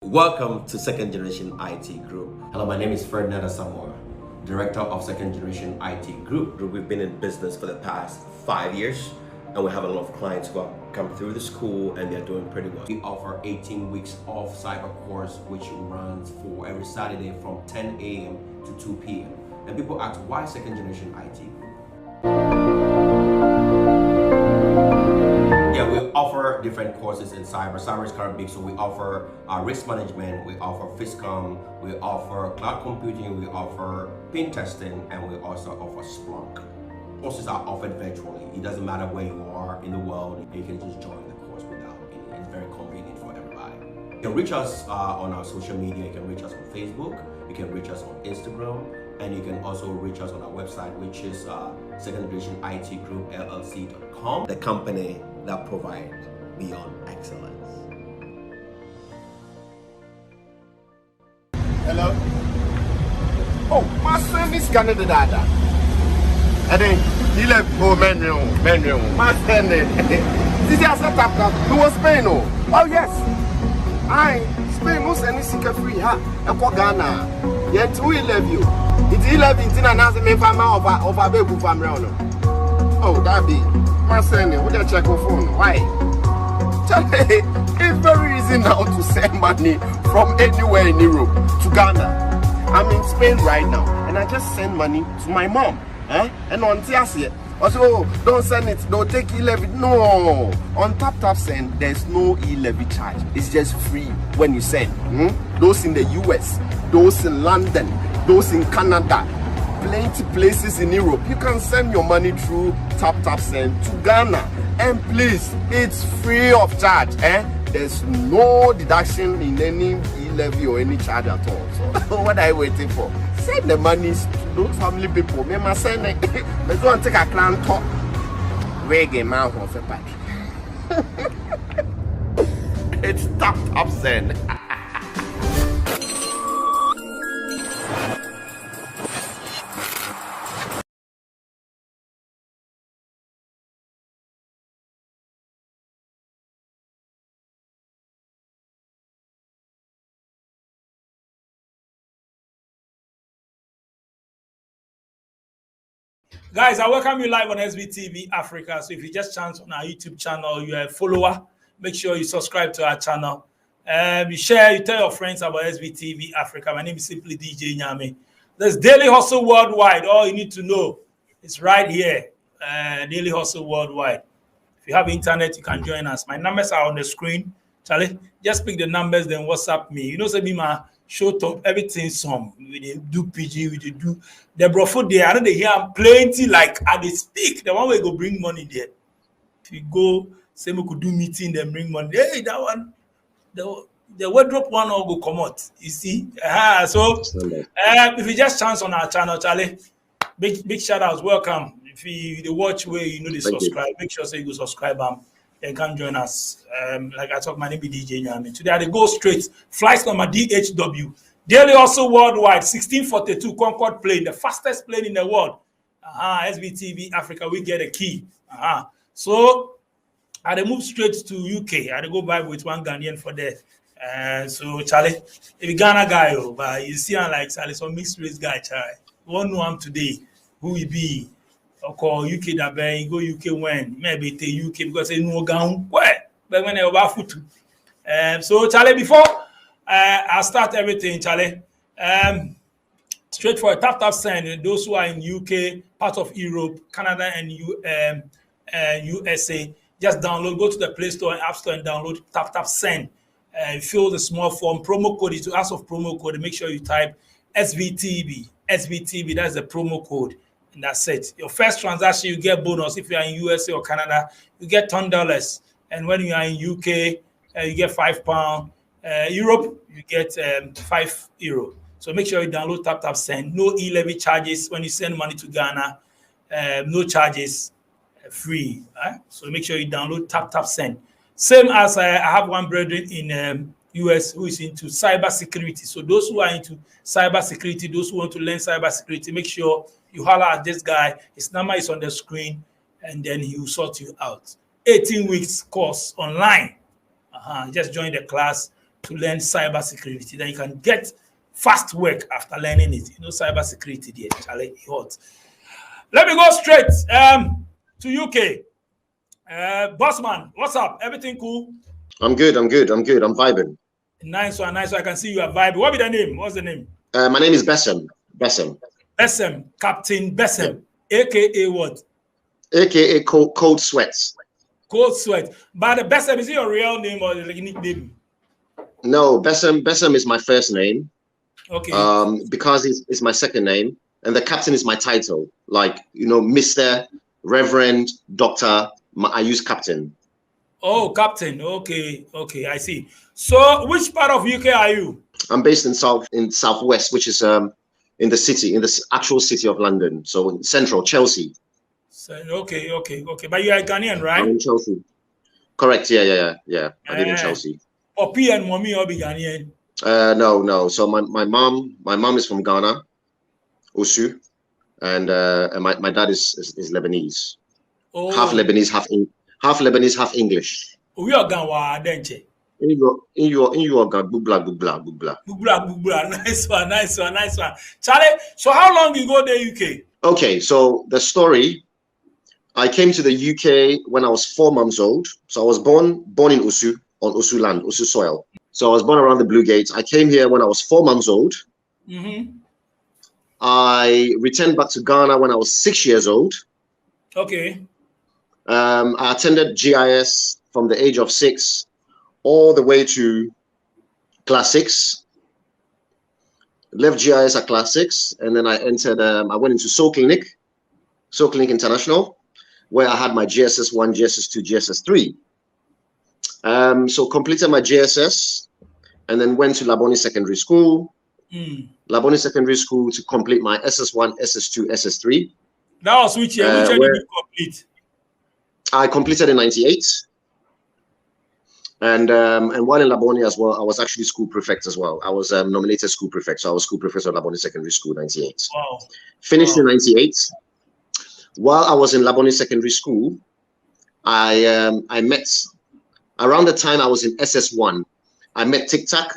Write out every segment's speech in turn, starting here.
Welcome to Second Generation IT Group. Hello, my name is Ferdinand Samoa, Director of Second Generation IT Group. We've been in business for the past 5 years, and we have a lot of clients who have come through the school and they're doing pretty well. We offer 18 weeks of cyber course, which runs for every Saturday from 10 a.m. to 2 p.m. And people ask, why Second Generation IT Group? Yeah, we offer different courses in cyber. Cyber is kind of big, so we offer risk management, we offer FISCOM, we offer cloud computing, we offer pen testing, and we also offer Splunk. Courses are offered virtually. It doesn't matter where you are in the world, you can just join the course without any. It's very convenient for everybody. You can reach us on our social media. You can reach us on Facebook, you can reach us on Instagram, and you can also reach us on our website, which is secondgenerationitgroup.llc.com. The company that provides beyond excellence. Hello? Oh, my son is Canada dada. And then he left menu. My son this is a Taptap. Who was Spain? Oh yes. I Spain was any secret free ha. Eko Ghana. Yet we love you. It's 11 and as a me farmer of a baby family. Oh, that be my son. Would you check your phone? Why? It's very easy now to send money from anywhere in Europe to Ghana. I'm in Spain right now, and I just send money to my mom. And on Tiasia, also don't send it, don't take e-levy. No, on Taptap Send, there's no e-levy charge. It's just free when you send. Those in the US, those in London, those in Canada, plenty places in Europe. You can send your money through Taptap Send to Ghana, and please, it's free of charge. There's no deduction in any e-levy or any charge at all. So what are you waiting for? Send the money to those family people. Me must send it. Let's go and take a clan talk. Reggae man for a pack. It's Taptap Send. Guys, I welcome you live on SBTV Africa. So if you just chance on our YouTube channel, you're a follower, make sure you subscribe to our channel. You share, you tell your friends about SBTV Africa. My name is simply DJ Nyame. There's Daily Hustle Worldwide. All you need to know is right here. Daily Hustle Worldwide. If you have internet, you can join us. My numbers are on the screen. Charlie, just pick the numbers, then WhatsApp me. You know, say me, my show top, everything some. We do PG, we do the bro food there. I know they hear plenty like at they speak. The one way go bring money there. If you go, say we could do meeting, then bring money. Hey, that one, the wardrobe one all go come out. You see? So if you just chance on our channel, Charlie, big shout outs, welcome. If you watch where you know they subscribe, make sure say you go subscribe and come join us. Like I talk, my name is DJ Nyame. Today I go straight. Flight number DHW. Daily also worldwide, 1642 Concorde plane, the fastest plane in the world. SBTV Africa, we get a key. So I move straight to UK. I go by with one Ghanaian for there. So Charlie, if you Ghana guy, but you see I'm like Charlie, some mixed race guy, Charlie. We won't know him today. Who he be? Call UK that ben go UK when maybe the UK because they know down where but when they about foot. So Charlie, before I start everything, Charlie, straight for a Taptap Send. Those who are in UK, part of Europe, Canada, and USA, just download. Go to the Play Store and App Store and download Taptap Send. Fill the small form. Promo code is to ask of promo code. Make sure you type SVTB. SVTB. That's the promo code. And that's it. Your first transaction, you get bonus. If you are in USA or Canada, you get $10. And when you are in UK, you get £5. Europe, you get €5. So make sure you download Taptap Send. No e-levy charges when you send money to Ghana. No charges, free. So make sure you download Taptap Send. Same as I have one brethren in US who is into cyber security. So those who are into cyber security, those who want to learn cyber security, make sure you holler at this guy. His number is on the screen, and then he will sort you out. 18 weeks course online. Just join the class. to learn cybersecurity. Then you can get fast work after learning it. You know, cybersecurity, the challenge hot. Let me go straight to UK. Bossman, what's up? Everything cool? I'm good. I'm vibing. Nice one. I can see you are vibing. What be the name? What's the name? My name is Bessam. Bessam, Captain Bessam, aka what? AKA Cold Sweats. Cold Sweat. But Bessam, is it your real name or the nickname? No, Bessam is my first name. Okay. Because it's my second name, and the captain is my title. Like, you know, Mr., Reverend, Doctor. I use captain. Oh, captain. Okay, I see. So, which part of UK are you? I'm based in southwest, which is in the actual city of London. So in central Chelsea. So, okay. But you are Ghanaian, right? I'm in Chelsea. Correct. Yeah. I live in Chelsea. Papi and mommy all be Ghanaian. No. So my mom is from Ghana, Osu, and my dad is Lebanese. Oh. Half Lebanese, half English. We are Ghana, don't you? In your bubla. Nice one. Charlie, so how long you go to UK? Okay, so the story, I came to the UK when I was 4 months old. So I was born in Osu, on Osu land, Osu soil. So I was born around the Blue Gates. I came here when I was 4 months old. Mm-hmm. I returned back to Ghana when I was 6 years old. Okay. I attended GIS from the age of 6 all the way to class 6. Left GIS at class 6, and then I entered. I went into Seoul Clinic International, where I had my GSS 1, GSS 2, GSS 3. So completed my GSS, and then went to Laboni Secondary School. Laboni Secondary School to complete my SS 1, SS 2, SS 3. That was which year? Which year did you complete? I completed in '98. And while in Laboni as well, I was actually school prefect as well. I was nominated school prefect, so I was school prefect at Laboni Secondary School '98. Wow. Finished in '98. While I was in Laboni Secondary School, I met, around the time I was in SS1, I met Taptap.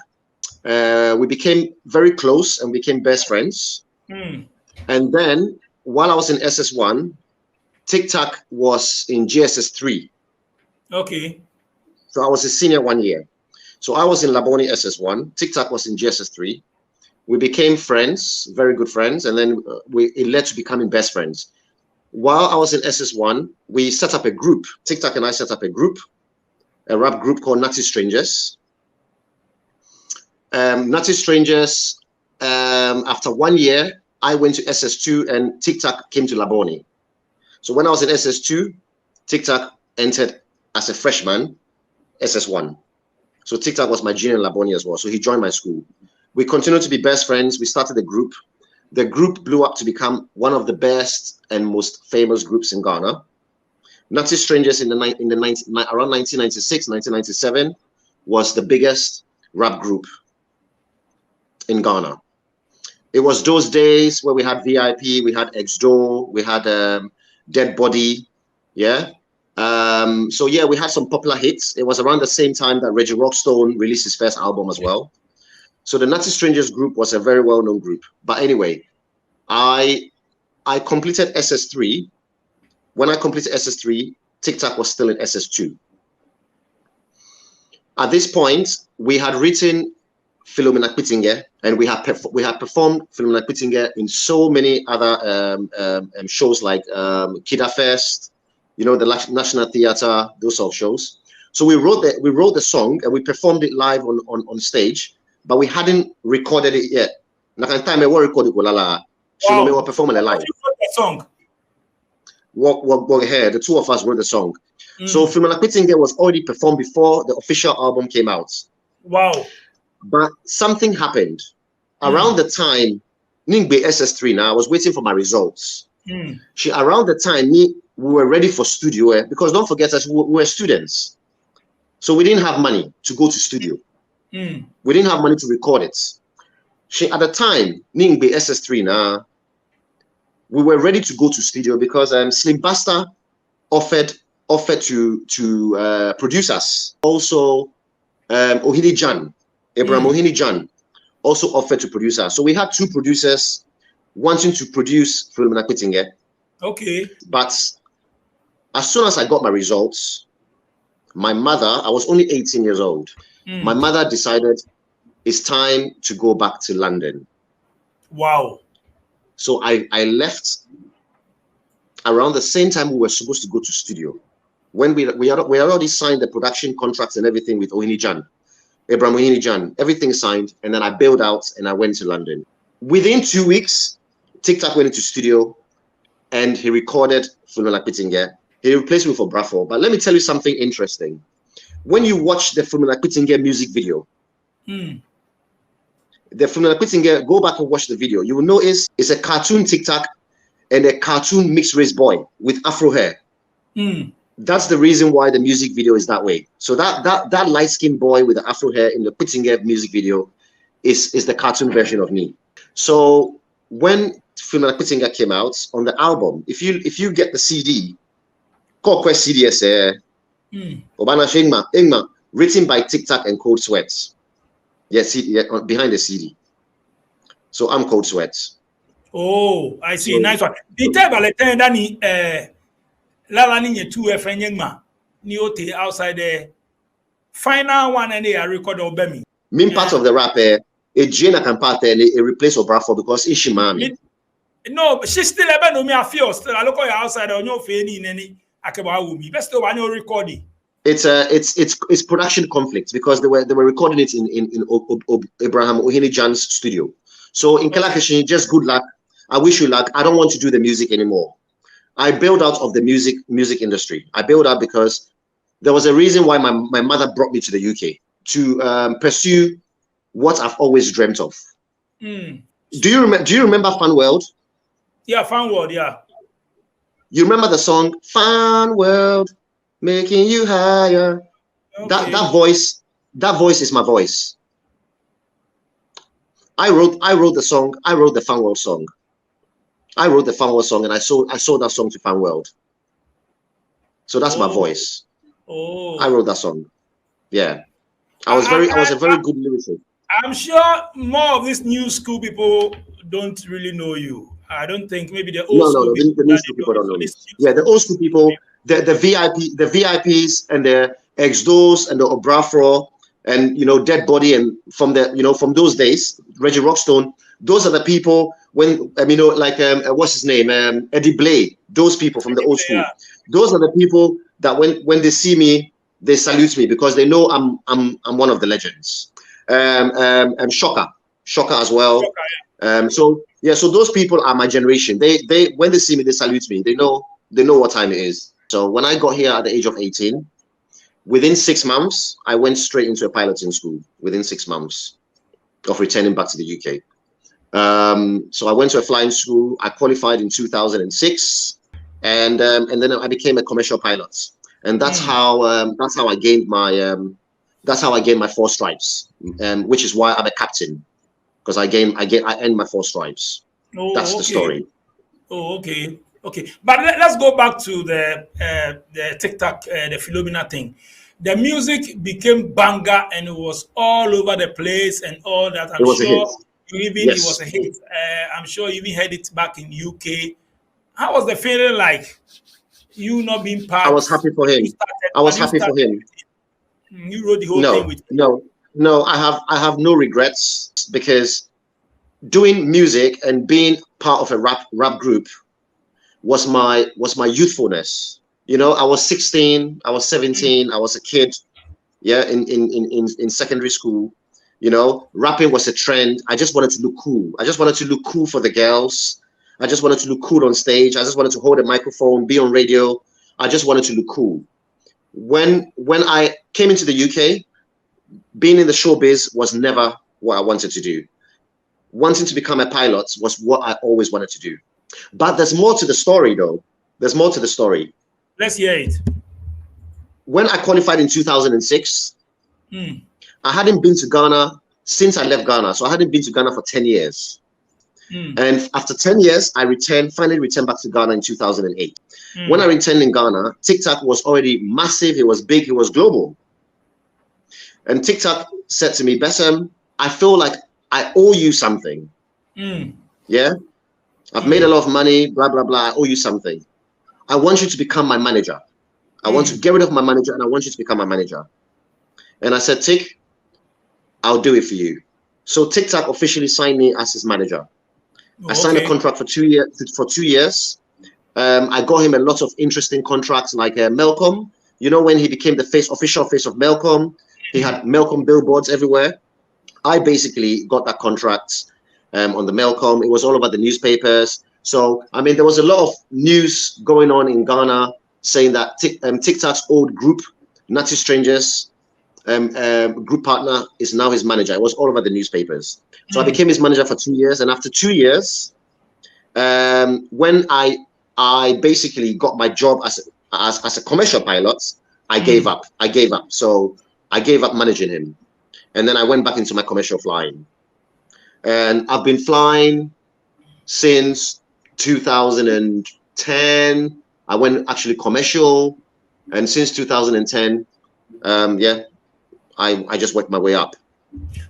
We became very close and became best friends. And then while I was in SS1, Taptap was in GSS 3. Okay. So I was a senior 1 year. So I was in Laboni SS1. Taptap was in GSS 3. We became friends, very good friends, and then it led to becoming best friends. While I was in SS1, we set up a group. Taptap and I set up a group, a rap group called Natty Strangers. Natty Strangers, after 1 year, I went to SS2 and Taptap came to Laboni. So when I was in SS2, Taptap entered as a freshman, SS1. So Taptap was my junior in Laboni as well. So he joined my school. We continued to be best friends. We started a group. The group blew up to become one of the best and most famous groups in Ghana. Natty Strangers around 1996, 1997 was the biggest rap group in Ghana. It was those days where we had VIP, we had X-Door, we had Dead Body, yeah. So yeah, we had some popular hits. It was around the same time that Reggie Rockstone released his first album as well. So the Natty Strangers group was a very well-known group. But anyway, I completed SS3. When I completed SS3, Taptap was still in SS2. At this point, we had written Philomena Pittinger, and we had performed Philomena Pittinger in so many other shows like Kida Fest, you know, the National Theatre, those sort of shows. So we wrote the song and we performed it live on stage, but we hadn't recorded it yet. Time we recorded we were performing it live. You wrote the song. Walk ahead. The two of us wrote the song. So Philomena Pittinger was already performed before the official album came out. Wow. But something happened around the time Ningbe SS3 now I was waiting for my results. Around the time we were ready for studio, because don't forget us, we were students. So we didn't have money to go to studio. We didn't have money to record it. At the time, Ningbe SS3 now, we were ready to go to studio because Slim Basta offered to produce us. Also, Ohidi Jan Abraham Ohini Jan, also offered to produce us. So we had two producers wanting to produce Philomena Kwitinge. Okay. But as soon as I got my results, my mother, I was only 18 years old. My mother decided it's time to go back to London. Wow. So I left around the same time we were supposed to go to studio. When we already signed the production contracts and everything with Ohini Jan, Abraham Ohini Jan, everything signed, and then I bailed out and I went to London. Within 2 weeks, TikTok went into studio and he recorded Philomena Kwitinge. He replaced me for Brafo. But let me tell you something interesting. When you watch the Philomena Kwitinge music video, the Philomena Kwitinge, go back and watch the video. You will notice it's a cartoon TikTok and a cartoon mixed race boy with Afro hair. That's the reason why the music video is that way. So that light-skinned boy with the Afro hair in the Kwitinge music video is the cartoon version of me. So when Philomena Kwitinge came out on the album, if you get the CD, Quest CDS, Obana Ingma, written by TikTok and Cold Sweats. Yes, behind the CD. So I'm Cold Sweats. Oh, I see. So, nice one. The time I Dani Lala Ninja 2 FNYMA Niote outside the final one and they are recorded Obemi. Mean part of the rap, a Jane can part and a replace Obrafo because Ishimami. No, she's still ever no me a feel still. I look at outside on your face in any Akabawumi. Best of one recording. It's production conflict because they were recording it in Abraham Ohini Jan's studio. So in Kalakashi, just good luck. I wish you luck. I don't want to do the music anymore. I bailed out of the music industry. I bailed out because there was a reason why my mother brought me to the UK to pursue what I've always dreamt of. Do you remember Fun World? Yeah, Fun World. Yeah. You remember the song Fun World, making you higher? Okay. That voice is my voice. I wrote the song. I wrote the Fun World song. I wrote the Fun World song, and I sold that song to Fun World. So that's my voice. Oh, I wrote that song. Yeah, I was a very good lyricist. I'm sure more of these new school people don't really know you. I don't think maybe the old school people. The new school people don't know me. Yeah, the old school people, the VIPs and the ex-dos and the Obrafro and Dead Body and from those days, Reggie Rockstone. Those are the people when what's his name, Eddie Blay. Those people from the old school. Yeah. Those are the people that when they see me, they salute me because they know I'm one of the legends. Shocker as well. Shocker, yeah. So those people are my generation. They when they see me, they salute me. They know what time it is. So when I got here at the age of 18, within 6 months, I went straight into a piloting school. Within 6 months of returning back to the UK. So I went to a flying school. I qualified in 2006, and then I became a commercial pilot. And that's how I gained my 4 stripes, which is why I'm a captain, because I earned my 4 stripes. Oh, that's the story. Oh, okay. But let's go back to the TikTok, the Philomena thing. The music became banger and it was all over the place and all that. I'm sure it was a hit. I'm sure you even heard it back in UK. How was the feeling like? You not being part? I was happy for him. You wrote the whole thing with him. No. I have no regrets because doing music and being part of a rap group was my youthfulness. I was 16, I was 17, I was a kid, in secondary school. Rapping was a trend. I just wanted to look cool. I just wanted to look cool for the girls. I just wanted to look cool on stage. I just wanted to hold a microphone, be on radio. I just wanted to look cool. When I came into the UK, being in the showbiz was never what I wanted to do. Wanting to become a pilot was what I always wanted to do. But there's more to the story, though. There's more to the story. Let's hear it. When I qualified in 2006, I hadn't been to Ghana since I left Ghana. So I hadn't been to Ghana for 10 years. And after 10 years, I finally returned back to Ghana in 2008. When I returned in Ghana, TikTok was already massive. It was big. It was global. And TikTok said to me, Bessam, I feel like I owe you something. Yeah, I've made a lot of money, blah, blah, blah. I owe you something. I want you to become my manager. I want to get rid of my manager and I want you to become my manager. And I said, Tick, I'll do it for you. So TikTok officially signed me as his manager. I signed a contract for 2 years. I got him a lot of interesting contracts like Melcom. You know, when he became the official face of Melcom, he had Melcom billboards everywhere. I basically got that contract on the Melcom. It was all over the newspapers. So, I mean, there was a lot of news going on in Ghana saying that TikTok's old group, Natty Strangers, group partner, is now his manager. It was all over the newspapers. So I became his manager for 2 years. And after 2 years, when I basically got my job as a commercial pilot, I gave up. So I gave up managing him. And then I went back into my commercial flying. And I've been flying since 2010. I went actually commercial. And since 2010, yeah, I just worked my way up.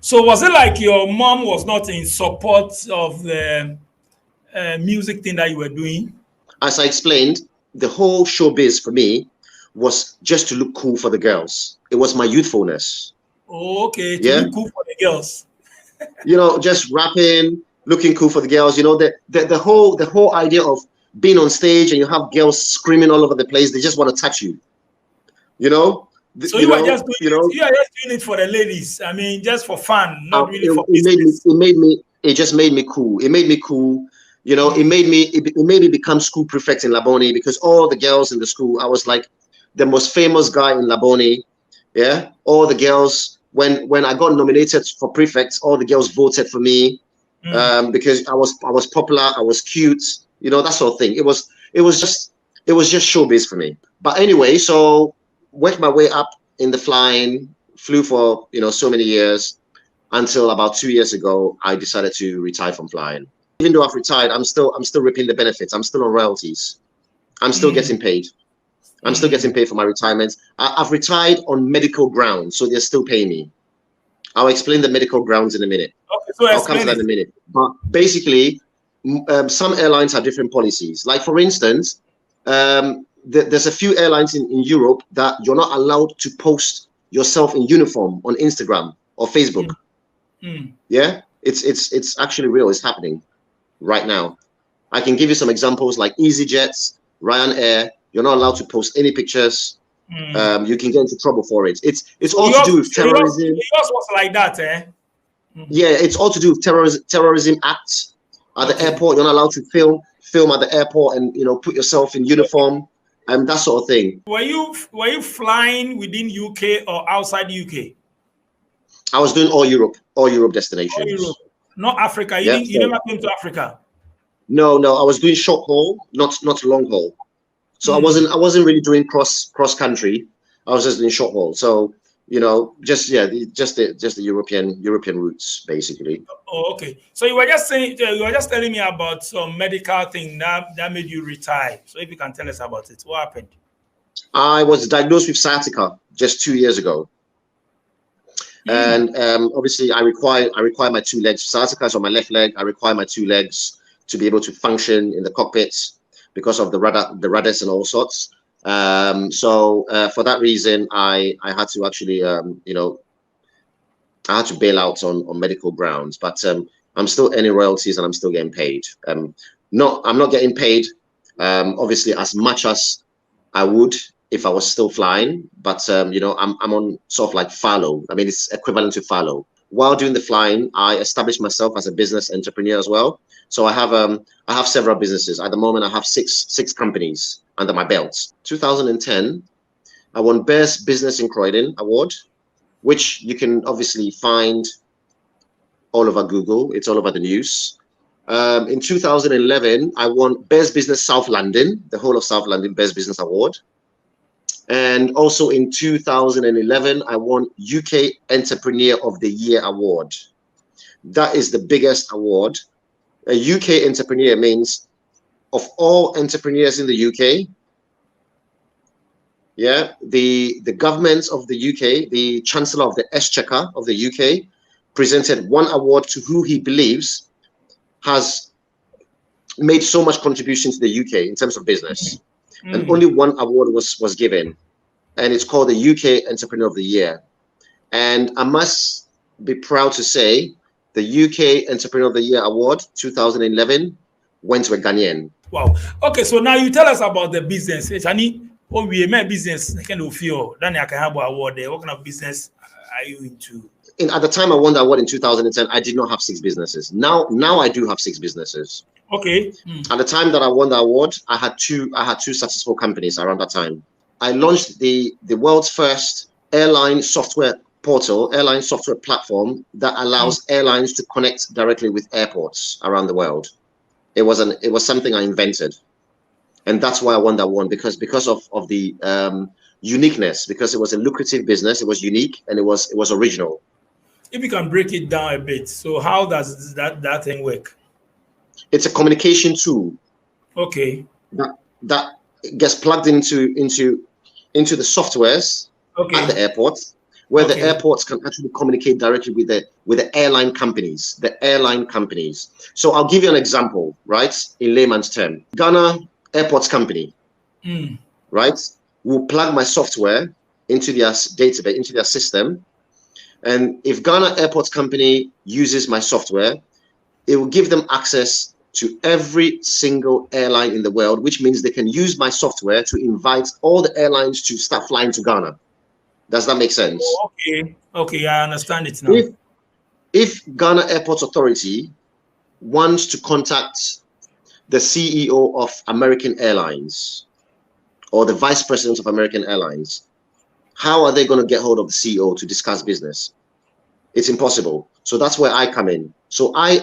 So was it like your mom was not in support of the music thing that you were doing? As I explained, the whole showbiz for me was just to look cool for the girls. It was my youthfulness. Oh, okay. To look cool for the girls. You know, just rapping, looking cool for the girls. You know, the whole idea of being on stage and you have girls screaming all over the place. They just want to touch you. You know. So you are just doing it for the ladies. I mean, just for fun, not really for business. It just made me cool. It made me cool. You know, it made me become school prefect in Labone because all the girls in the school, I was like the most famous guy in Labone. Yeah, all the girls. When I got nominated for prefect, all the girls voted for me because I was popular, I was cute, you know, that sort of thing. It was just showbiz for me. But anyway, so worked my way up in the flying, flew for so many years until about 2 years ago I decided to retire from flying. Even though I've retired, I'm still reaping the benefits. I'm still on royalties. I'm still getting paid. I'm still getting paid for my retirement. I've retired on medical grounds, so they're still paying me. I'll explain the medical grounds in a minute. Okay, so I'll come to that in a minute. But basically, some airlines have different policies. Like for instance, there's a few airlines in Europe that you're not allowed to post yourself in uniform on Instagram or Facebook. Yeah, it's actually real. It's happening right now. I can give you some examples like EasyJet, Ryanair. You're not allowed to post any pictures. You can get into trouble for it. It's all to do with terrorism. Yours was like that, eh? Yeah, it's all to do with terrorism acts at the airport. You're not allowed to film at the airport and put yourself in uniform and that sort of thing. Were you flying within UK or outside UK? I was doing all Europe destinations. All Europe, not Africa. You never came to Africa. No, I was doing short haul, not long haul. So I wasn't really doing cross country. I was just doing short haul. So just the European routes basically. Oh, okay. So you were just telling me about some medical thing that made you retire. So if you can tell us about it, what happened? I was diagnosed with sciatica just 2 years ago, and obviously I require my 2 legs. Sciatica is on my left leg. I require my 2 legs to be able to function in the cockpits because of the rudders and all sorts. So for that reason, I had to actually, I had to bail out on medical grounds, but I'm still earning royalties and I'm still getting paid. I'm not getting paid, obviously, as much as I would if I was still flying, but I'm on sort of like fallow. I mean, it's equivalent to fallow. While doing the flying, I established myself as a business entrepreneur as well. So I have several businesses. At the moment, I have six companies under my belt. 2010, I won Best Business in Croydon Award, which you can obviously find all over Google. It's all over the news. In 2011, I won Best Business South London, the whole of South London Best Business Award. And also in 2011, I won UK Entrepreneur of the Year Award. That is the biggest award. A UK entrepreneur means of all entrepreneurs in the UK, Yeah, the government of the UK, the Chancellor of the Exchequer of the UK, presented one award to who he believes has made so much contribution to the UK in terms of business. And only one award was given, and it's called the UK Entrepreneur of the Year. And I must be proud to say the UK Entrepreneur of the Year Award 2011 went to a Ghanaian. Wow. Okay, so now you tell us about the business. Chani, oh, we make business kind of feel. Then I can have an award there. What kind of business are you into? At the time I won the award in 2010, I did not have 6 businesses. Now I do have 6 businesses. Okay. At the time that I won the award, I had two successful companies around that time. I launched the world's first airline software portal, airline software platform that allows airlines to connect directly with airports around the world. It was something I invented, and that's why I won that one, because of the uniqueness, because it was a lucrative business, it was unique, and it was original. If you can break it down a bit, so how does that thing work? It's a communication tool. Okay. That gets plugged into the softwares at the airports, where the airports can actually communicate directly with the airline companies. So I'll give you an example, right? In layman's term, Ghana Airports Company, right, will plug my software into their database, into their system. And if Ghana Airports Company uses my software, it will give them access to every single airline in the world, which means they can use my software to invite all the airlines to start flying to Ghana. Does that make sense? Okay, I understand it now. If Ghana Airports Authority wants to contact the CEO of American Airlines or the Vice President of American Airlines, how are they going to get hold of the CEO to discuss business? It's impossible. So that's where I come in. So my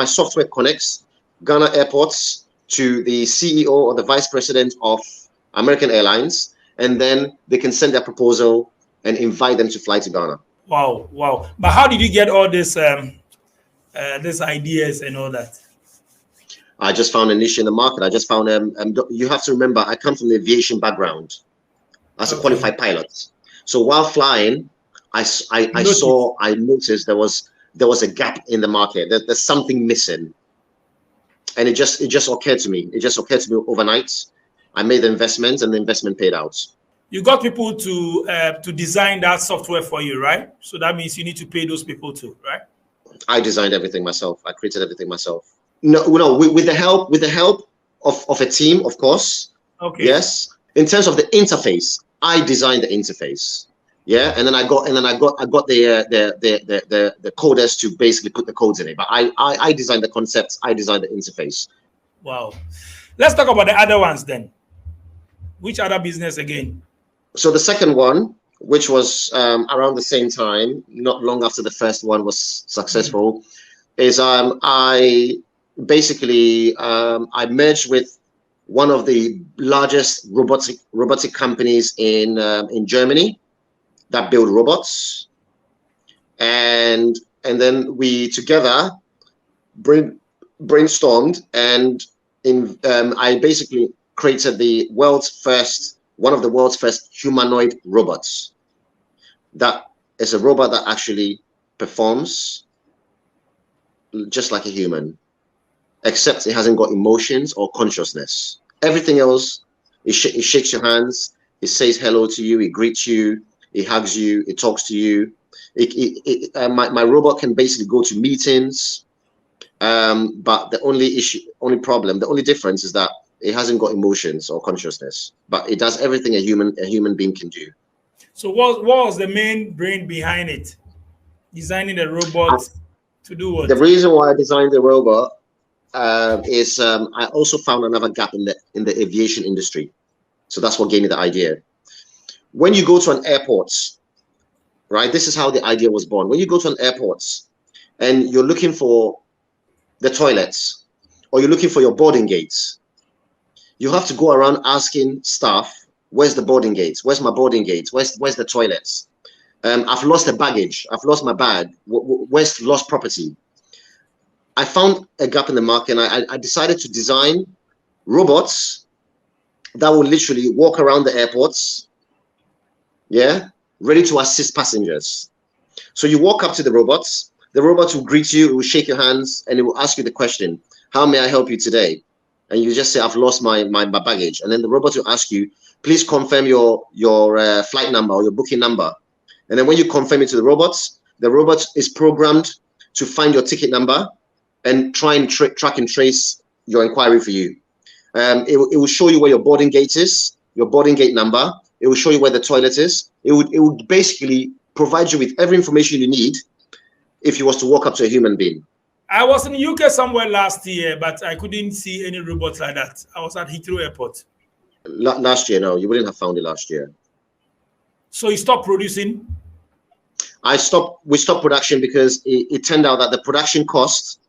software connects Ghana Airports to the CEO or the Vice President of American Airlines, and then they can send their proposal and invite them to fly to Ghana. Wow. But how did you get all these ideas and all that? I just found a niche in the market. I just found you have to remember, I come from the aviation background as a qualified pilot. So while flying, I noticed there was a gap in the market. There's something missing, and it just occurred to me. It just occurred to me overnight. I made the investment, and the investment paid out. You got people to design that software for you, right? So that means you need to pay those people too, right? I designed everything myself. I created everything myself. No, with the help of a team, of course. Okay. Yes. In terms of the interface, I designed the interface. Yeah, and then I got the coders to basically put the codes in it. But I designed the concepts. I designed the interface. Wow. Let's talk about the other ones then. Which other business again? So the second one, which was around the same time, not long after the first one was successful, is I basically I merged with one of the largest robotic companies in Germany that build robots, and then we together brainstormed, and I basically created one of the world's first humanoid robots. That is a robot that actually performs just like a human, except it hasn't got emotions or consciousness. Everything else, it shakes your hands, it says hello to you, it greets you, it hugs you, it talks to you. My robot can basically go to meetings, but the only difference is that it hasn't got emotions or consciousness, but it does everything a human being can do. So what was the main brain behind it? Designing the robot to do what? The reason why I designed the robot is I also found another gap in the aviation industry. So that's what gave me the idea. When you go to an airport, right? This is how the idea was born. When you go to an airport and you're looking for the toilets, or you're looking for your boarding gates, you have to go around asking staff, where's the boarding gates? Where's my boarding gates? Where's the toilets? I've lost the baggage. I've lost my bag. Where's lost property? I found a gap in the market, and I decided to design robots that will literally walk around the airports, yeah, ready to assist passengers. So you walk up to the robots will greet you, it will shake your hands, and it will ask you the question, how may I help you today? And you just say, I've lost my baggage. And then the robot will ask you, please confirm your flight number or your booking number. And then when you confirm it to the robot is programmed to find your ticket number and try and track and trace your inquiry for you. It will show you where your boarding gate is, your boarding gate number. It will show you where the toilet is. It would basically provide you with every information you need if you was to walk up to a human being. I was in the UK somewhere last year, but I couldn't see any robots like that. I was at Heathrow Airport. Last year, no, you wouldn't have found it last year. So you stopped producing? We stopped production because it turned out that the production cost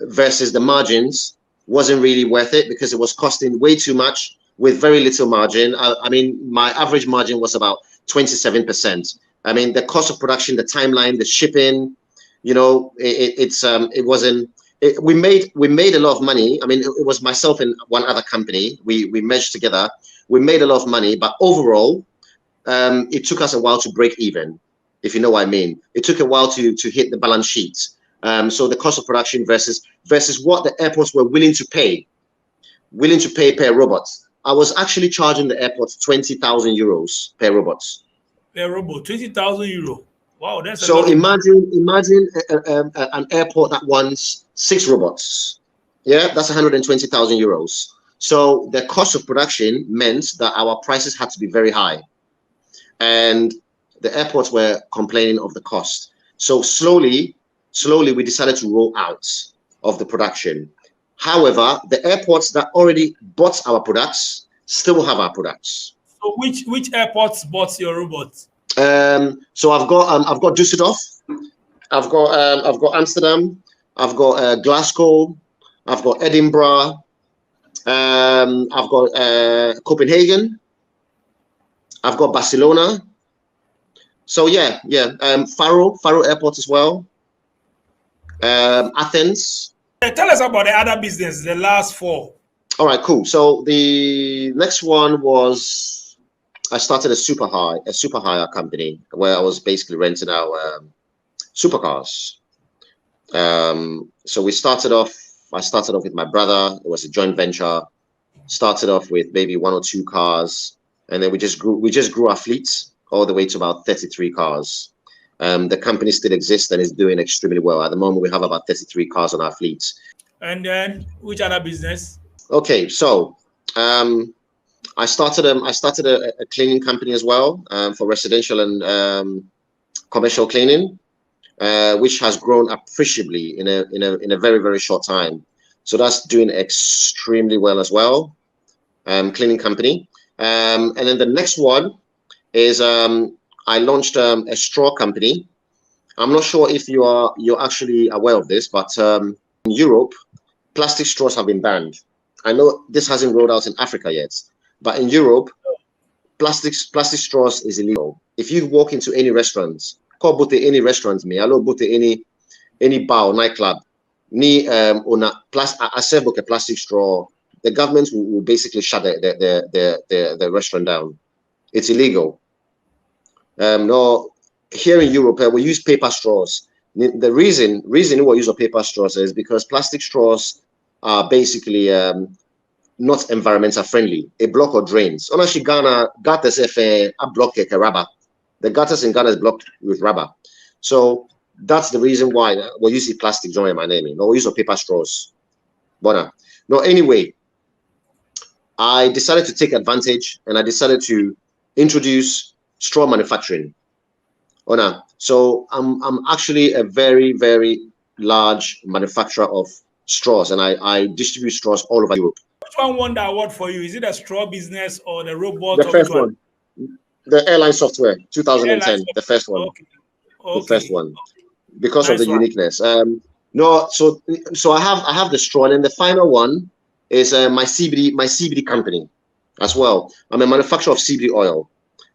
versus the margins wasn't really worth it, because it was costing way too much with very little margin. I mean, my average margin was about 27%. I mean, the cost of production, the timeline, the shipping, you know, we made a lot of money. I mean, it was myself and one other company. We merged together. We made a lot of money, but overall, it took us a while to break even, if you know what I mean. It took a while to hit the balance sheet. So the cost of production versus what the airports were willing to pay per robot. I was actually charging the airports 20,000 euros per robot. Per robot, 20,000 euro. Wow, that's so imagine an airport that wants 6 robots. Yeah, that's 120,000 euros. So the cost of production meant that our prices had to be very high, and the airports were complaining of the cost. So slowly we decided to roll out of the production. However, the airports that already bought our products still have our products. So which airports bought your robots? So I've got Düsseldorf, I've got Amsterdam, I've got Glasgow, I've got Edinburgh, I've got Copenhagen, I've got Barcelona. So yeah, Faro Airport as well. Athens. Tell us about the other business, the last 4. All right, cool. So the next one was, I started a super hire company where I was basically renting out supercars. So I started off with my brother. It was a joint venture. Started off with maybe 1 or 2 cars, and then we just grew our fleet all the way to about 33 cars. The company still exists and is doing extremely well. At the moment, we have about 33 cars on our fleet. And then which other business? Okay, so I started a cleaning company as well, for residential and commercial cleaning, which has grown appreciably in a very, very short time. So that's doing extremely well as well. Cleaning company, and then the next one is I launched a straw company. I'm not sure if you're actually aware of this, but in Europe, plastic straws have been banned. I know this hasn't rolled out in Africa yet, but in Europe, plastic straws is illegal. If you walk into any restaurants, any restaurants, any bar or nightclub, I serve a plastic straw, the government will basically shut the restaurant down. It's illegal. No, here in Europe, we use paper straws. The reason we use paper straws is because plastic straws are basically not environmental friendly. They block or drains. Honestly, Ghana gutters block rubber. The gutters in Ghana is blocked with rubber. So that's the reason why we use plastic. Join my name. No, we use paper straws. But no, anyway, I decided to take advantage, and I decided to introduce straw manufacturing. So I'm actually a very, very large manufacturer of straws, and I distribute straws all over Europe. Which one won the award for you? Is it a straw business or the robot? The first one. The airline software, 2010, the first one. Okay. The first one, because of the uniqueness. No, so I have the straw, and then the final one is my CBD company as well. I'm a manufacturer of CBD oil.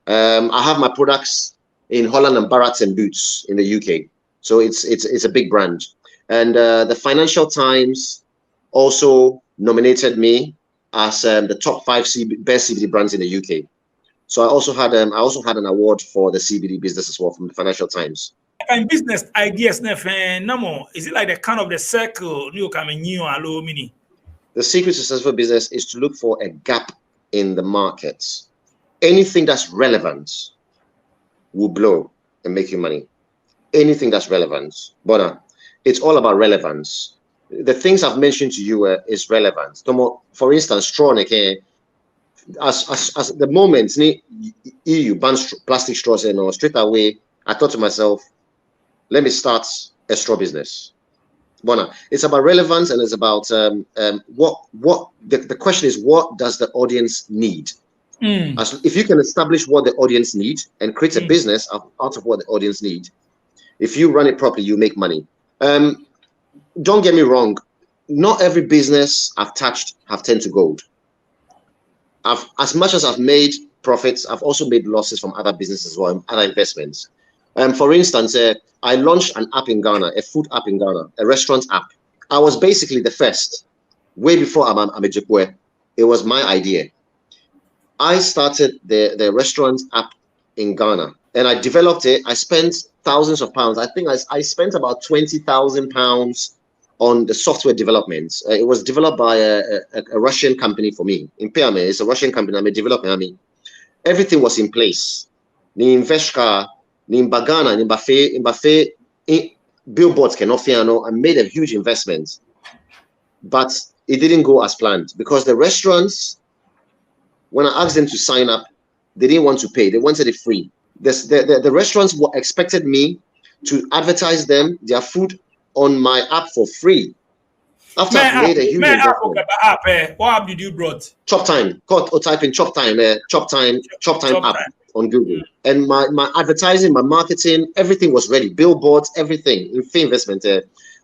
I have my products in Holland and Barrett and Boots in the UK. So it's a big brand. And the Financial Times also nominated me as the top 5 best CBD brands in the UK. So I also had an award for the CBD business as well from the Financial Times. And business ideas, is it like the kind of the circle you come in new allow mini? The secret to successful business is to look for a gap in the markets. Anything that's relevant will blow and make you money. Anything that's relevant. But it's all about relevance. The things I've mentioned to you is relevant. For instance, straw, as the moment EU bans plastic straws, straight away I thought to myself, let me start a straw business. But it's about relevance, and it's about the question is, what does the audience need? If you can establish what the audience need and create a business out of what the audience need, if you run it properly, you make money. Don't get me wrong, not every business I've touched have turned to gold. As much as I've made profits, I've also made losses from other businesses as well, other investments. For instance, I launched an app in Ghana, a food app in Ghana, a restaurant app. I was basically the first, way before Amejekwe. It was my idea. I started the restaurant app in Ghana, and I developed it. I spent thousands of pounds. I think I spent about £20,000 on the software development. It was developed by a Russian company for me. In Pyame, it's a Russian company. I'm a developer. Everything was in place. Ni Investcar, ni Bagana, ni Mbafe, billboards cannot fear. I made a huge investment, but it didn't go as planned because the restaurants, when I asked them to sign up, they didn't want to pay. They wanted it free. The restaurants expected me to advertise their food on my app for free. After I've made a huge investment. What app did you brought? Chop Time. Type in Chop Time. Chop Time app on Google. And my advertising, my marketing, everything was ready. Billboards, everything in fee investment.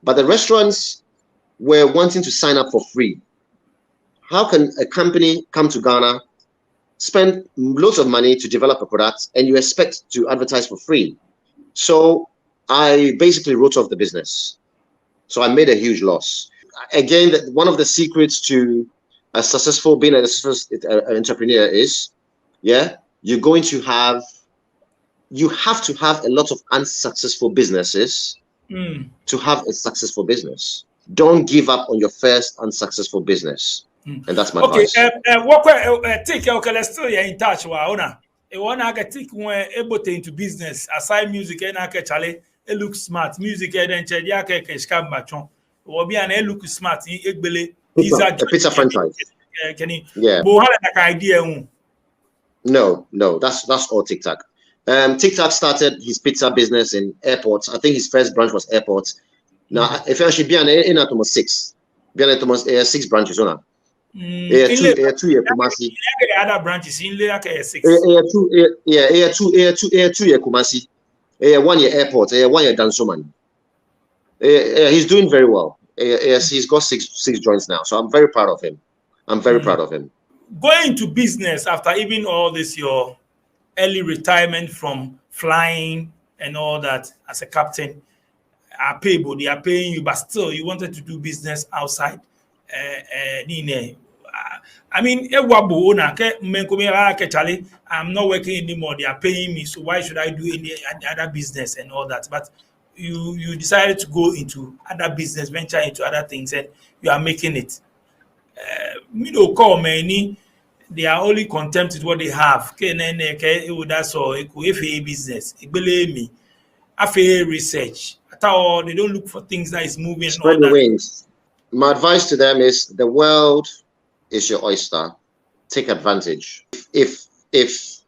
But the restaurants were wanting to sign up for free. How can a company come to Ghana, spend loads of money to develop a product, and you expect to advertise for free? So I basically wrote off the business. So I made a huge loss. Again, one of the secrets to being a successful entrepreneur is, you have to have a lot of unsuccessful businesses to have a successful business. Don't give up on your first unsuccessful business. And that's my advice. Let's stay in touch. I want to take when able to into business aside music and actually it looks smart. Music and then scam machon. Or be an look smart. Pizza franchise. Can you? Yeah. But how idea? No, that's all TikTok. TikTok started his pizza business in airports. I think his first branch was airports. Now, if I should be in almost 6, almost 6 branches on. Two Kumasi. Other branches in there 6. Two Kumasi. 1 year airport. 1 year Dansoman. He's doing very well. He's got six joints now. So I'm very proud of him. Going to business after even all this, your early retirement from flying and all that as a captain, they are paying you, but still you wanted to do business outside. I mean, I'm not working anymore. They are paying me, so why should I do any other business and all that? But you decided to go into other business, venture into other things, and you are making it. They are only content with what they have. That's all. Business. Research. They don't look for things that is moving. Spread the wings. My advice to them is the world is your oyster. Take advantage. If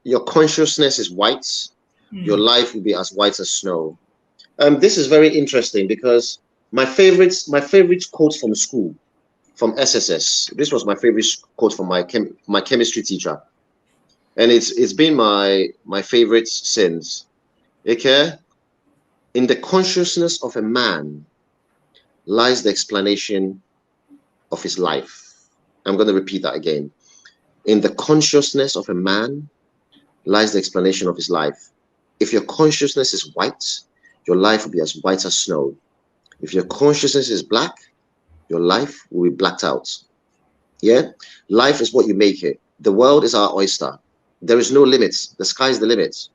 your consciousness is white, your life will be as white as snow. This is very interesting because my favorite quote from school, from SSS. This was my favorite quote from my chemistry teacher, and it's been my favorite since. Okay, in the consciousness of a man lies the explanation of his life. I'm going to repeat that again. In the consciousness of a man lies the explanation of his life. If your consciousness is white, your life will be as white as snow. If your consciousness is black, your life will be blacked out. Yeah, life is what you make it. The world is our oyster. There is no limits. The sky is the limit.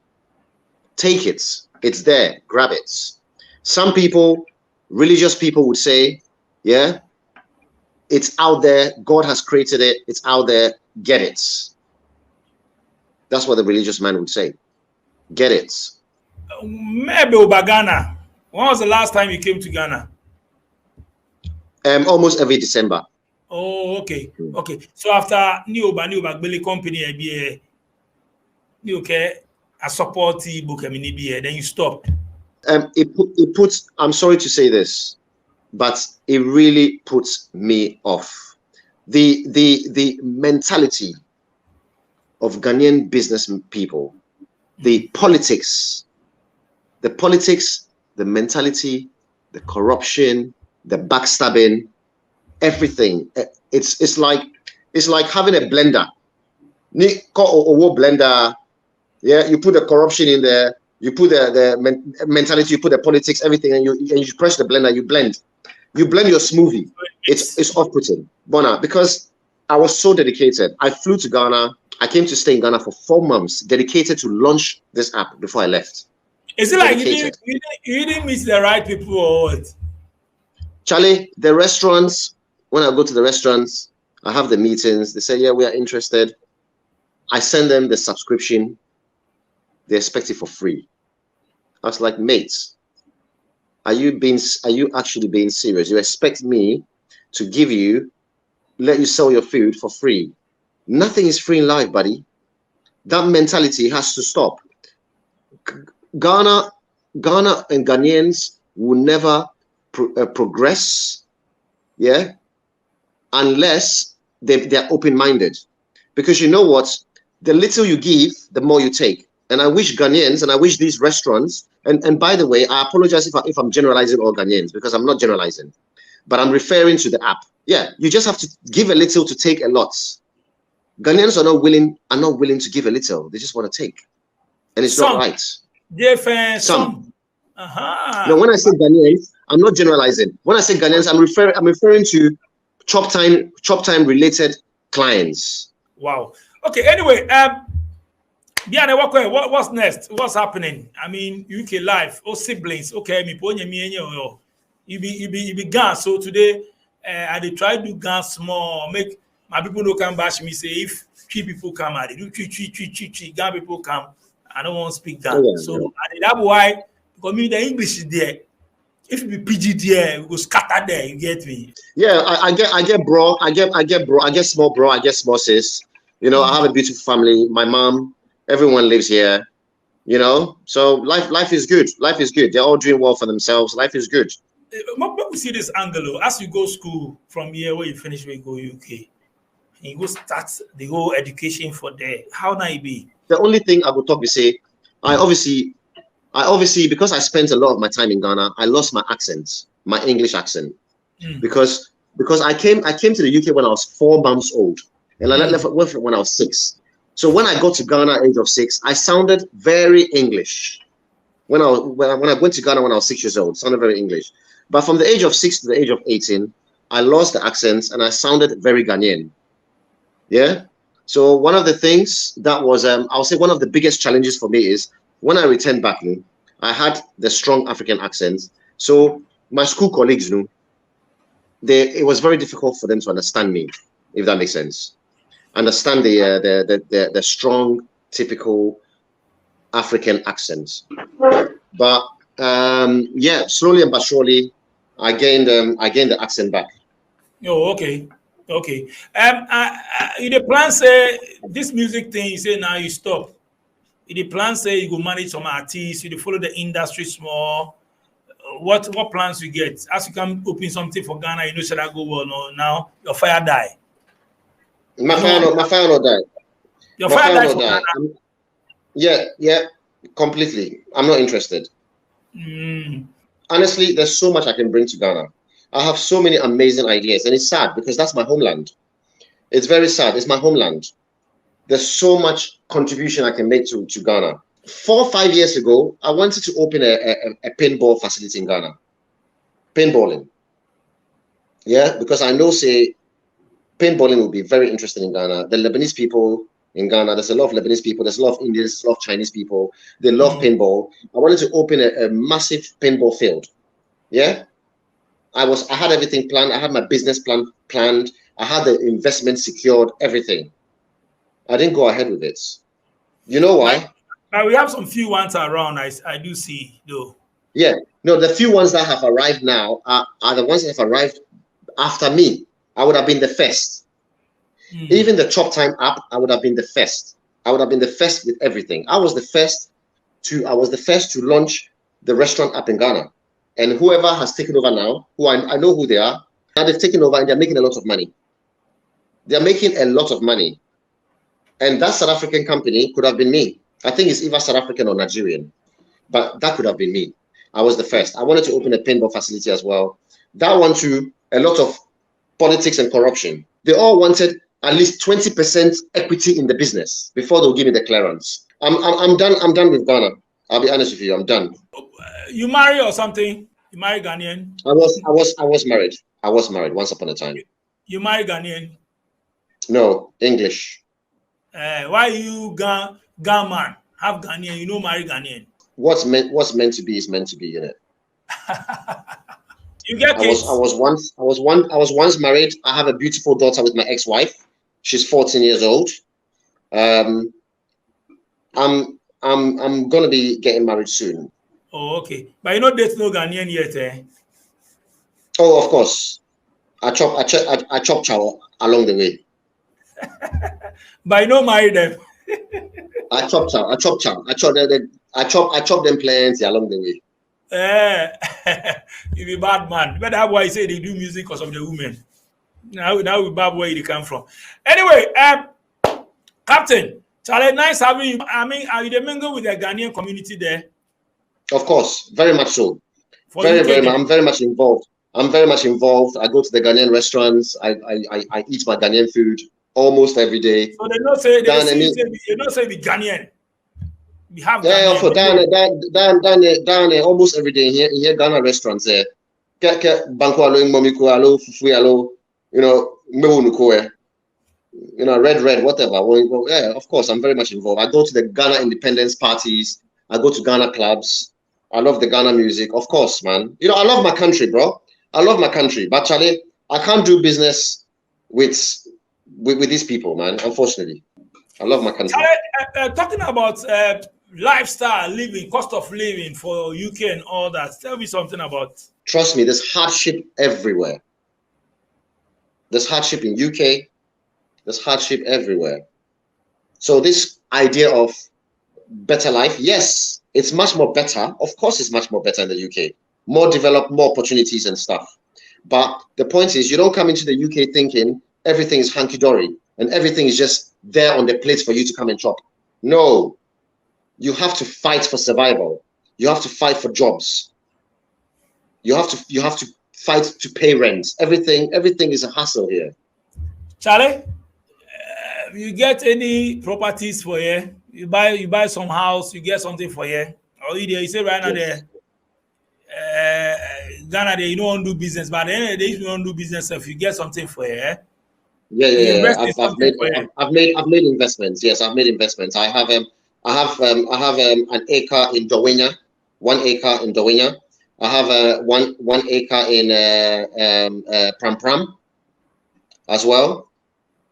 Take it. It's there. Grab it. Some people, religious people, would say, yeah, it's out there. God has created it. It's out there. Get it. That's what the religious man would say. Get it. Maybe over Ghana. When was the last time you came to Ghana? Almost every December. Oh, okay. Okay. So after New Billy Company, okay, a support book, then you stopped. It puts, I'm sorry to say this, but it really puts me off. The mentality of Ghanaian business people, the politics, the mentality, the corruption, the backstabbing, everything. It's like having a blender. Blender. Yeah, you put the corruption in there, you put the mentality, you put the politics, everything, and you press the blender, you blend your smoothie. It's off-putting, Bona, because I was so dedicated. I flew to Ghana. I came to stay in Ghana for 4 months, dedicated to launch this app before I left. Is it like you didn't meet the right people or what? Charlie, the restaurants, when I go to the restaurants, I have the meetings. They say, yeah, we are interested. I send them the subscription. They expect it for free. I was like, mates, are you actually being serious? You expect me to let you sell your food for free? Nothing is free in life, buddy. That mentality has to stop. Ghana and Ghanaians will never progress, yeah, unless they're open-minded. Because you know what? The little you give, the more you take. And I wish Ghanaians, and I wish these restaurants, and by the way, I apologize if I'm generalizing all Ghanaians, because I'm not generalizing, but I'm referring to the app. Yeah, you just have to give a little to take a lot. Ghanaians are not willing to give a little. They just want to take. And it's not right. Some. No, when I say Ghanaians, I'm not generalizing. When I say Ghanaians, I'm referring to chop time related clients. Wow. Okay, anyway, Diana, what's next? What's happening? I mean, UK life, siblings. Okay, you be gone. So today, I try to do gone small. Make my people don't come bash me. Say if 3 people come, I do 3 Ghana people come. I don't want to speak Ghana. Oh, yeah, so that's why, because me the English is there. If you be PG there, we go scatter there. You get me? Yeah, I get bro. I get small bro. I get small sis. You know, I have a beautiful family. My mom. Everyone lives here, you know. So life is good. Life is good. They're all doing well for themselves. Life is good. What we see this angle as you go school from here where you finish, we go UK, and you go start the whole education for there. How now it be? The only thing I would talk to say, I obviously because I spent a lot of my time in Ghana, I lost my accent, my English accent, because I came to the UK when I was 4 months old, and I left when I was 6. So when I got to Ghana, age of 6, I sounded very English. When I went to Ghana when I was 6 years old, sounded very English. But from the age of 6 to the age of 18, I lost the accents and I sounded very Ghanaian. Yeah. So one of the things that was, I'll say one of the biggest challenges for me is when I returned back, I had the strong African accent. So my school colleagues knew it was very difficult for them to understand me, if that makes sense. Understand the strong, typical African accents. But yeah, slowly but surely, I gained the accent back. Oh, okay. Okay. You the plan say this music thing, you say now you stop. You the plan say you go manage some artists, you follow the industry small. What plans you get? As you can open something for Ghana, you know, should I go well? No, now your fire die. My fire not died. Your fire died for Ghana. Yeah, completely. I'm not interested. Honestly, there's so much I can bring to Ghana. I have so many amazing ideas, and it's sad because that's my homeland. It's very sad. It's my homeland. There's so much contribution I can make to Ghana. 4 or 5 years ago, I wanted to open a paintball facility in Ghana. Paintballing. Yeah, because I know, say, paintballing will be very interesting in Ghana. The Lebanese people in Ghana, there's a lot of Lebanese people, there's a lot of Indians, there's a lot of Chinese people. They love paintball. I wanted to open a massive paintball field. Yeah. I had everything planned. I had my business plan planned. I had the investment secured, everything. I didn't go ahead with it. You know why? We have some few ones around. I do see though. Yeah. No, the few ones that have arrived now are the ones that have arrived after me. I would have been the first. Even the Chop Time app, I would have been the first. I would have been the first with everything. I was the first to launch the restaurant app in Ghana. And whoever has taken over now, who I know who they are, now they've taken over and they're making a lot of money. They're making a lot of money. And that South African company could have been me. I think it's either South African or Nigerian. But that could have been me. I was the first. I wanted to open a paintball facility as well. That one too, a lot of politics and corruption. They all wanted at least 20% equity in the business before they'll give me the clearance. I'm done with Ghana. I'll be honest with you, I'm done. You marry or something? You marry Ghanaian? I was married. I was married once upon a time. You marry Ghanaian? No, English. Why you Ghan man? Have Ghanaian, you know marry Ghanaian. What's meant to be is meant to be, you know. You get kids? I was once married. I have a beautiful daughter with my ex-wife. She's 14 years old. I'm gonna be getting married soon. Oh, okay. But you know there's no Ghanaian yet, eh? Oh, of course. I chop chow along the way. But you know marry them. I chop chow. I chop them plenty along the way. You be bad man. But that's why I say they do music because of the women. Now we bad where they come from. Anyway, Captain, Charlie, nice having you. I mean, are you the mingle with the Ghanaian community there? Of course, very much so. Very much. I'm very much involved. I go to the Ghanaian restaurants. I eat my Ghanaian food almost every day. So they don't say the Ghanaian. We have for down there almost every day here Ghana restaurants there. Banko alo, momiku alo, fufu alo, red, whatever. Well, yeah, of course, I'm very much involved. I go to the Ghana independence parties. I go to Ghana clubs. I love the Ghana music, of course, man. I love my country, bro. I love my country, but Charlie, I can't do business with these people, man. Unfortunately, I love my country. Talking about lifestyle, living, cost of living for UK and all that. Tell me something about. Trust me, there's hardship everywhere. There's hardship in UK. There's hardship everywhere. So this idea of better life, yes, it's much more better. Of course, it's much more better in the UK. More developed, more opportunities and stuff. But the point is, you don't come into the UK thinking everything is hunky-dory and everything is just there on the plate for you to come and chop. No. You have to fight for survival. You have to fight for jobs. You have to fight to pay rent. Everything is a hassle here. Charlie, you get any properties for here? You buy some house, you get something for here. Or you say right now there, Ghana there, you don't want to do business, but at the end of the day, if you don't do business, if you get something for here. Yeah. I've made investments. Yes, I've made investments. I have an acre in Dawenya, 1 acre in Dawenya. I have one acre in Pram Pram as well,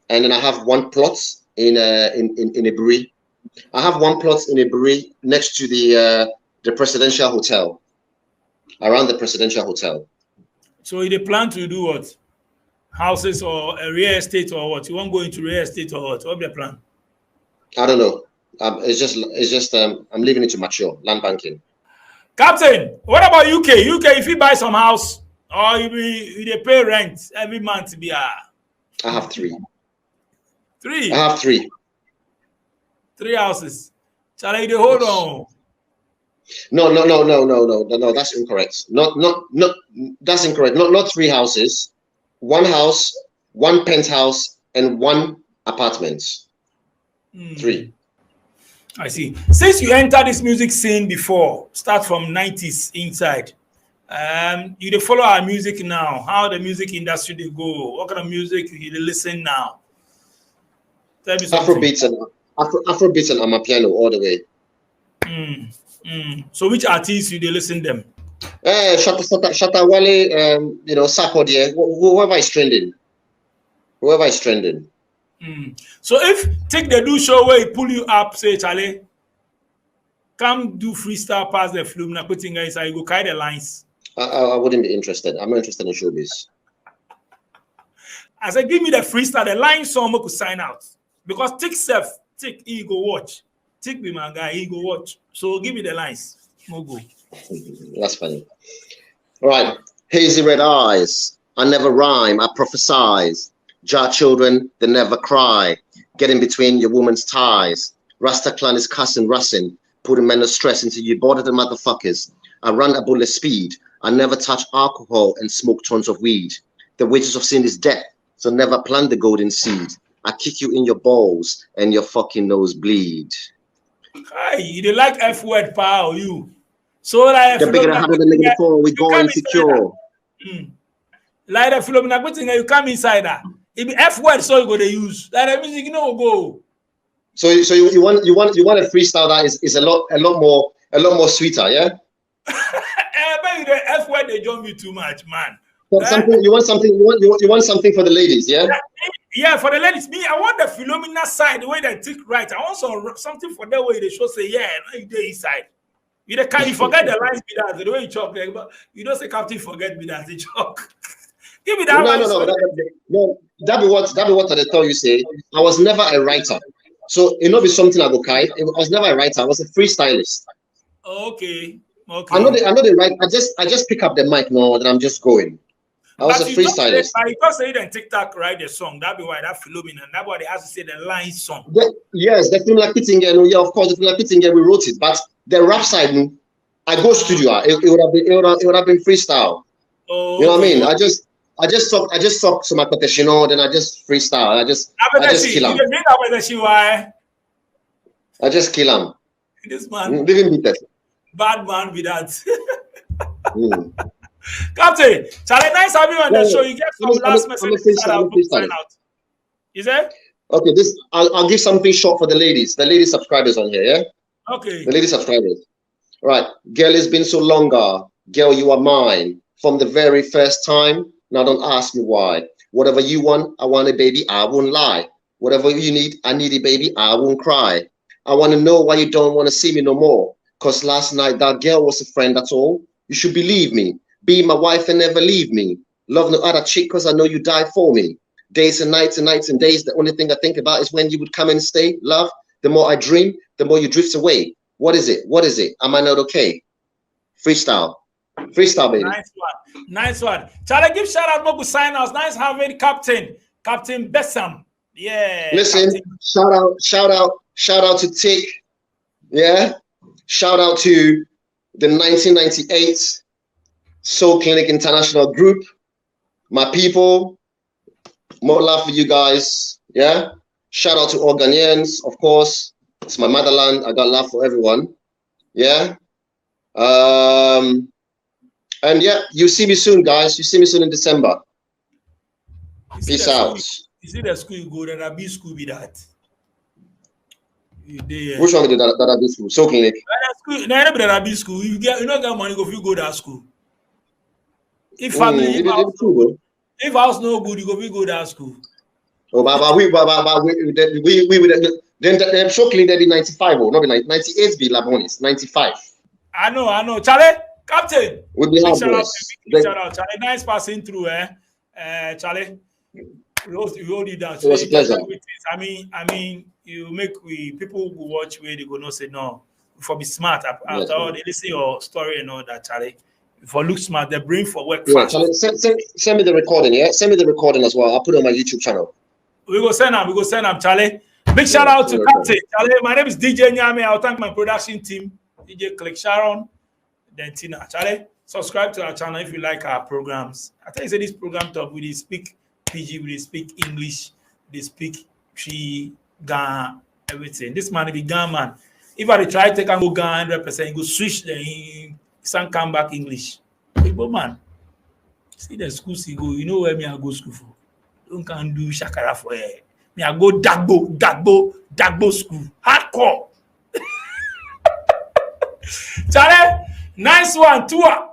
and then I have one plot in Iburi. I have one plot in Iburi next to the presidential hotel, around the presidential hotel. So you plan to do what? Houses or a real estate or what? You won't go into real estate or what? What's your plan? I don't know. It's just I'm leaving it to mature. Land banking. Captain, what about UK? UK, if you buy some house or you pay rent every month, I have 3. 3? I have 3. 3 houses. Charlie, they hold on. No. That's incorrect. Not. That's incorrect. Not 3 houses. 1 house, 1 penthouse, and 1 apartment. 3. I see. Since you entered this music scene before, start from 90s inside, You dey follow our music now. How the music industry they go? What kind of music you dey listen now? Tell me something. Afrobeats and Amapiano all the way. So which artists you dey listen them? Shatta Wale, you know, Sarkodie, whoever is trending. Whoever is trending. So if take the do show where he pull you up, say Charlie, come do freestyle pass the film, na putting guys, I go carry the lines. I wouldn't be interested. I'm not interested in showbiz. I said, give me the freestyle, the line song I could sign out. Because Tick, he go watch. Tick be my guy, he go watch. So give me the lines. No go. That's funny. All right. Hazy red eyes. I never rhyme. I prophesize. Jar children, they never cry. Get in between your woman's ties. Rasta clan is cussing, russing. Putting mental stress into you border the motherfuckers. I run a bullet speed. I never touch alcohol and smoke tons of weed. The wages of sin is death. So never plant the golden seed. I kick you in your balls and your fucking nose bleed. Hey, you dey like F word, pal, you. So like the bigger the harder the nigga before we go insecure. Like the Philomena, you come inside that. It be F word, so you go to use. Like the music, you know, go. So you want a freestyle that is a lot more sweeter, yeah? But the F word they jump you too much, man. Something you want something for the ladies, yeah? Yeah, for the ladies. Me, I want the Philomena side, the way they take right. I want something for that way they show say, yeah, no, you inside. You forget the lines be that the way you talk, like, but you don't say Captain forget me that the joke. Give me that. No. That be what I tell you say. I was never a writer. So it not be something I go kai. I was never a writer, I was a freestylist. Okay. I know the right. I just pick up the mic now and I'm just going. I was a freestylist. But you can't say that TikTok write the song. That'd be why that Philomena. That's why they have to say the line song. Yes, the film like Pitingen. Yeah, of course, the film like Pitingen, we wrote it. But the rap side, I go studio. It would have been freestyle. Oh, you know what I mean? I just talk to my professional, then I just freestyle. I just kill him. I just kill him. This man. Living beat it. Bad man with that. Captain, Charlie, nice having you on the show. You get some last message out. Is it? Okay, I'll give something short for the lady subscribers on here, yeah? Okay. The lady subscribers. Right. Girl, it's been so longer. Girl, you are mine. From the very first time. Now don't ask me why. Whatever you want, I want it, baby. I won't lie. Whatever you need, I need it, baby. I won't cry. I want to know why you don't want to see me no more. Because last night that girl was a friend, that's all. You should believe me. Be my wife and never leave me. Love no other chick because I know you died for me. Days and nights and days, the only thing I think about is when you would come and stay. Love, the more I dream, the more you drift away. What is it? What is it? Am I not okay? Freestyle. Freestyle, baby. Nice one. Charlie, give shout out Mogu sign us. Nice having Captain Bessam. Yeah. Listen, Captain. shout out to Tick. Yeah. Shout out to the 1998 Soul Clinic International Group. My people. More love for you guys. Yeah. Shout out to all Ghanaians, of course. It's my motherland. I got love for everyone. Yeah. And yeah, you see me soon, guys. You see me soon in December. Peace out. You see the school you go, that be school be that. Which one did that be school? Soul Clinic. That be school. You don't get money if you go to that school. If family, if house no good, you go to that school. Oh, but we then Soul Clinic they be 95 or not be 98 be Labonis 95. I know. Charlie, Captain. Big shout out, Charlie. Nice passing through, Charlie. We hold you down. It was a pleasure. I mean, you make people who watch where they go not say no. For be smart after all, they listen your story and all that, Charlie. For look smart, they bring for work. Yeah, Charlie, send me the recording, yeah? Send me the recording as well. I'll put it on my YouTube channel. We go send them, Charlie. Big shout out to Captain. Charlie, my name is DJ Nyame. I'll thank my production team, DJ Click Sharon, then Tina. Charlie, subscribe to our channel if you like our programs. I tell you, say this program talk, we speak PG, we speak English, they speak Tree, Ghana, everything. This man be Ghana man. If I try to take and go Ghana 100%, go switch, then he can't come back English. But man, see the school see go. You know where me I go school for? Don't can do shakara for here. Me I go Dagbo school. Hardcore. Charlie, nice one, Tua.